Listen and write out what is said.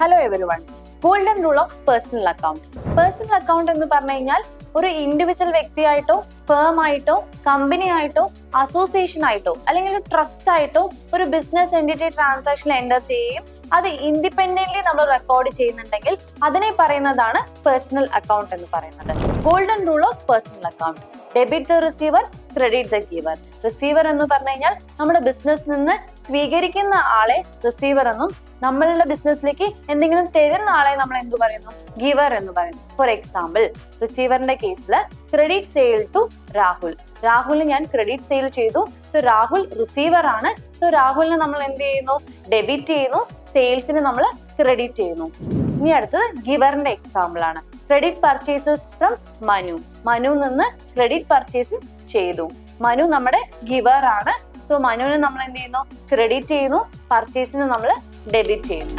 Hello everyone. Golden rule of personal account. Personal account എന്ന് പറഞ്ഞു കഴിഞ്ഞാൽ ഒരു ഇൻഡിവിജ്വൽ വ്യക്തിയായിട്ടോ ഫേം ആയിട്ടോ കമ്പനി ആയിട്ടോ അസോസിയേഷൻ ആയിട്ടോ അല്ലെങ്കിൽ ഒരു ട്രസ്റ്റ് ആയിട്ടോ ഒരു ബിസിനസ് എൻറ്റിറ്റി ട്രാൻസാക്ഷൻ എൻ്റർ ചെയ്യുകയും അത് ഇൻഡിപെൻഡന്റ്ലി നമ്മൾ റെക്കോർഡ് ചെയ്യുന്നുണ്ടെങ്കിൽ അതിനെ പറയുന്നതാണ് പേഴ്സണൽ അക്കൗണ്ട് എന്ന് പറയുന്നത്. Golden rule of personal account: debit the receiver, credit the giver. Receiver എന്ന് പറഞ്ഞു കഴിഞ്ഞാൽ നമ്മുടെ ബിസിനസ്സിൽ നിന്ന് സ്വീകരിക്കുന്ന ആളെ റിസീവർ എന്നും, നമ്മളുടെ ബിസിനസ്സിലേക്ക് എന്തെങ്കിലും തരുന്ന ആളെ നമ്മൾ എന്ത് പറയുന്നു? ഗിവർ എന്ന് പറയുന്നു. ഫോർ എക്സാമ്പിൾ, റിസീവറിന്റെ കേസിൽ ക്രെഡിറ്റ് സെയിൽ ടു രാഹുൽ. രാഹുലിന് ഞാൻ ക്രെഡിറ്റ് സെയിൽ ചെയ്തു, സോ രാഹുൽ റിസീവർ ആണ്. സോ രാഹുലിന് നമ്മൾ എന്ത് ചെയ്യുന്നു? ഡെബിറ്റ് ചെയ്യുന്നു. സെയിൽസിന് നമ്മൾ ക്രെഡിറ്റ് ചെയ്യുന്നു. ഇനി അടുത്തത് ഗിവറിന്റെ എക്സാമ്പിൾ ആണ്. Credit purchases from Manu. Manu നിന്ന് ക്രെഡിറ്റ് പർച്ചേസ് ചെയ്തു. മനു നമ്മുടെ ഗിവർ ആണ്. സോ മനുവിന് നമ്മൾ എന്ത് ചെയ്യുന്നു? ക്രെഡിറ്റ് ചെയ്യുന്നു. പർച്ചേസിന് നമ്മൾ ഡെബിറ്റ് ചെയ്യുന്നു.